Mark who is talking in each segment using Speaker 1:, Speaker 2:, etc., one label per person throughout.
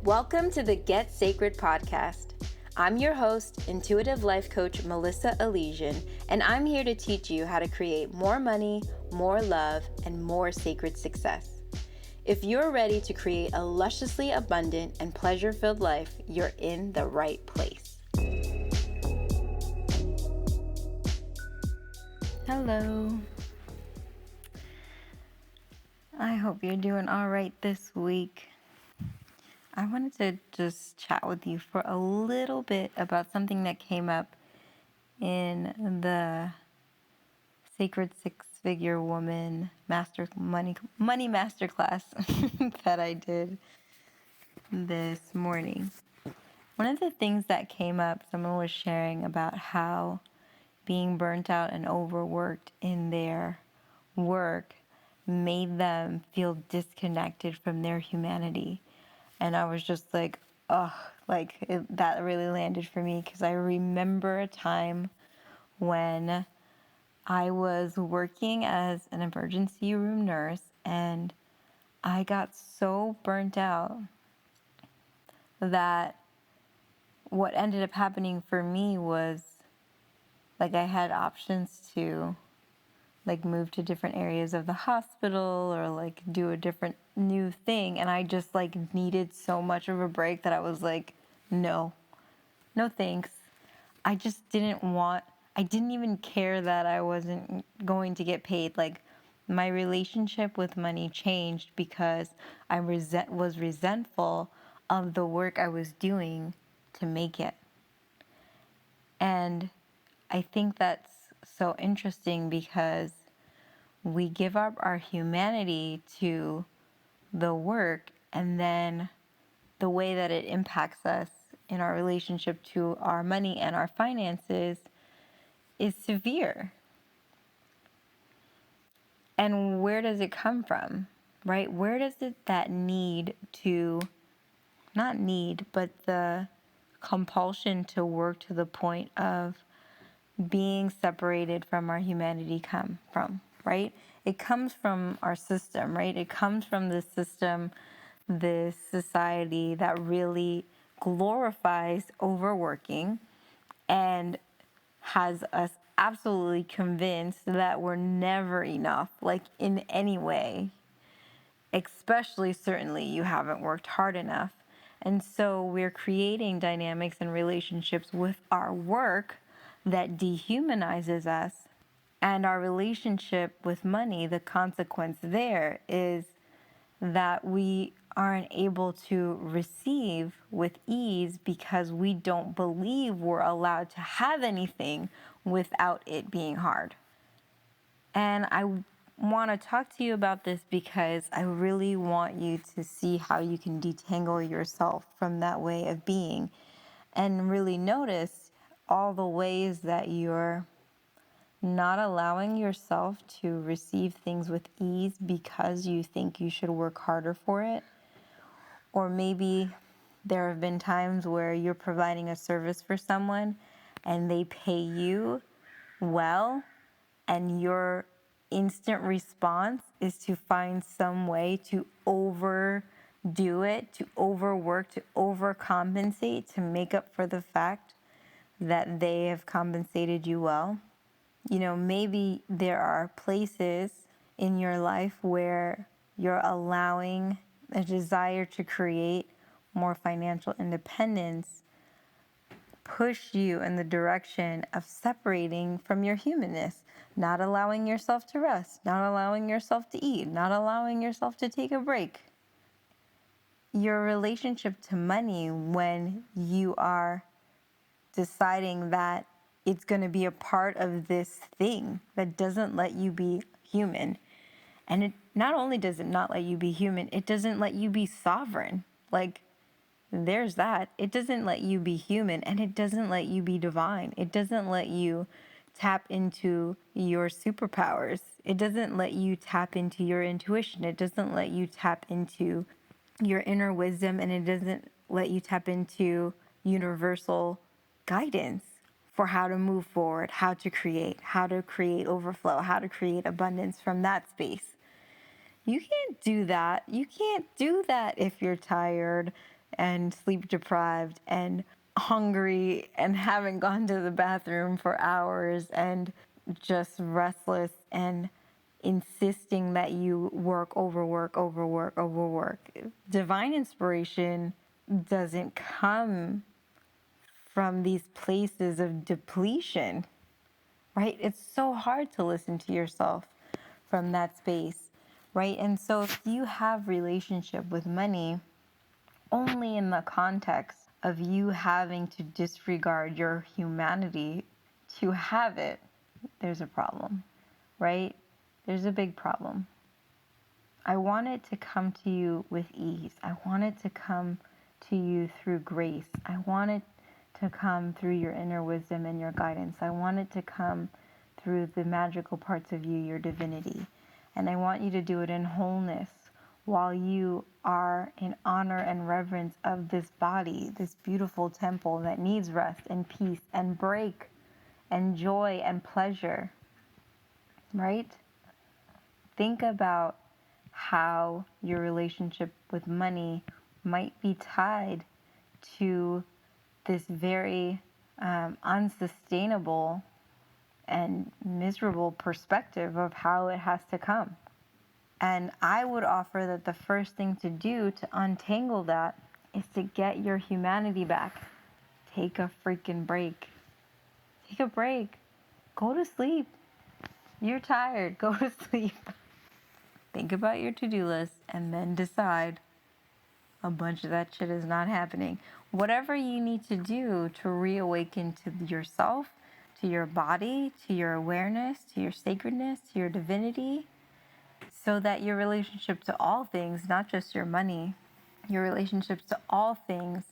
Speaker 1: Welcome to the Get Sacred podcast. I'm your host, intuitive life coach Melissa Elysian, and I'm here to teach you how to create more money, more love, and more sacred success. If you're ready to create a lusciously abundant and pleasure-filled life, you're in the right place. Hello. I hope you're doing all right this week. I wanted to just chat with you for a little bit about something that came up in the Sacred Six-Figure Woman Money Masterclass that I did this morning. One of the things that came up, someone was sharing about how being burnt out and overworked in their work made them feel disconnected from their humanity. And I was just like, that really landed for me, because I remember a time when I was working as an emergency room nurse and I got so burnt out that what ended up happening for me was I had options to move to different areas of the hospital or do a different new thing, and I just needed so much of a break that I was like, no thanks. I didn't even care that I wasn't going to get paid. My relationship with money changed because I was resentful of the work I was doing to make it. And I think that's so interesting because we give up our humanity to the work, and then the way that it impacts us in our relationship to our money and our finances is severe. And where does it come from, right? Where does that need to, not need, but the compulsion to work to the point of being separated from our humanity come from, right? It comes from our system, right? It comes from the system, this society that really glorifies overworking and has us absolutely convinced that we're never enough, in any way, especially certainly you haven't worked hard enough. And so we're creating dynamics and relationships with our work that dehumanizes us. And our relationship with money, the consequence there is that we aren't able to receive with ease because we don't believe we're allowed to have anything without it being hard. And I want to talk to you about this because I really want you to see how you can detangle yourself from that way of being and really notice all the ways that you're not allowing yourself to receive things with ease because you think you should work harder for it. Or maybe there have been times where you're providing a service for someone and they pay you well, and your instant response is to find some way to overdo it, to overwork, to overcompensate, to make up for the fact that they have compensated you well. Maybe there are places in your life where you're allowing a desire to create more financial independence push you in the direction of separating from your humanness, not allowing yourself to rest, not allowing yourself to eat, not allowing yourself to take a break. Your relationship to money, when you are deciding that it's going to be a part of this thing that doesn't let you be human. And it not only does it not let you be human, it doesn't let you be sovereign. There's that. It doesn't let you be human, and it doesn't let you be divine. It doesn't let you tap into your superpowers. It doesn't let you tap into your intuition. It doesn't let you tap into your inner wisdom, and it doesn't let you tap into universal guidance for how to move forward, how to create overflow, how to create abundance from that space. You can't do that. You can't do that if you're tired and sleep deprived and hungry and haven't gone to the bathroom for hours and just restless and insisting that you work, overwork, overwork, overwork. Divine inspiration doesn't come from these places of depletion, right? It's so hard to listen to yourself from that space, right? And so if you have relationship with money only in the context of you having to disregard your humanity to have it, there's a problem, right? There's a big problem. I want it to come to you with ease. I want it to come to you through grace. I want it to come through your inner wisdom and your guidance. I want it to come through the magical parts of you, your divinity. And I want you to do it in wholeness while you are in honor and reverence of this body, this beautiful temple that needs rest and peace and break and joy and pleasure, right? Think about how your relationship with money might be tied to this very unsustainable and miserable perspective of how it has to come. And I would offer that the first thing to do to untangle that is to get your humanity back. Take a freaking break. Take a break. Go to sleep. You're tired. Go to sleep. Think about your to-do list and then decide a bunch of that shit is not happening. Whatever you need to do to reawaken to yourself, to your body, to your awareness, to your sacredness, to your divinity, so that your relationship to all things, not just your money, your relationships to all things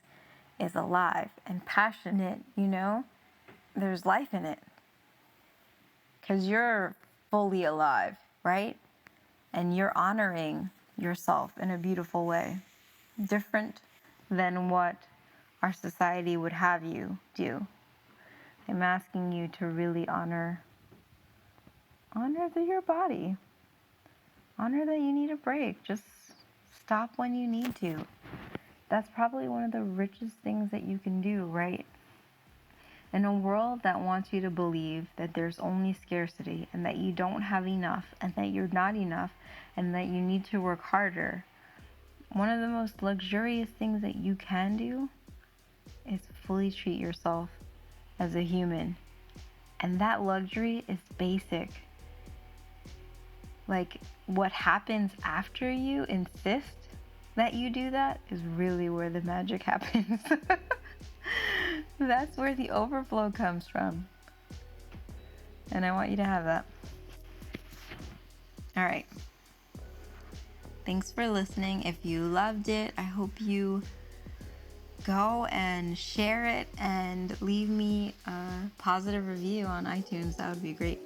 Speaker 1: is alive and passionate, you know? There's life in it. Because you're fully alive, right? And you're honoring yourself in a beautiful way. Different than what our society would have you do. I'm asking you to really honor your body. Honor that you need a break. Just stop when you need to. That's probably one of the richest things that you can do, right? In a world that wants you to believe that there's only scarcity and that you don't have enough and that you're not enough and that you need to work harder, one of the most luxurious things that you can do is fully treat yourself as a human. And that luxury is basic. Like, what happens after you insist that you do that is really where the magic happens. That's where the overflow comes from. And I want you to have that. All right. Thanks for listening. If you loved it, I hope you go and share it and leave me a positive review on iTunes. That would be great.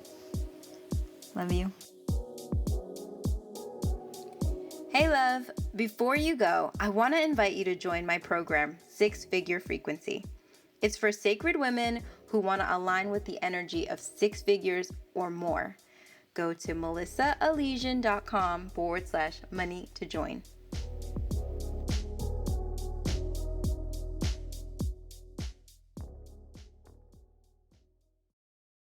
Speaker 1: Love you. Hey love, before you go, I want to invite you to join my program, 6 Figure Frequency. It's for sacred women who want to align with the energy of 6 figures or more. Go to melissaalesian.com/money to join.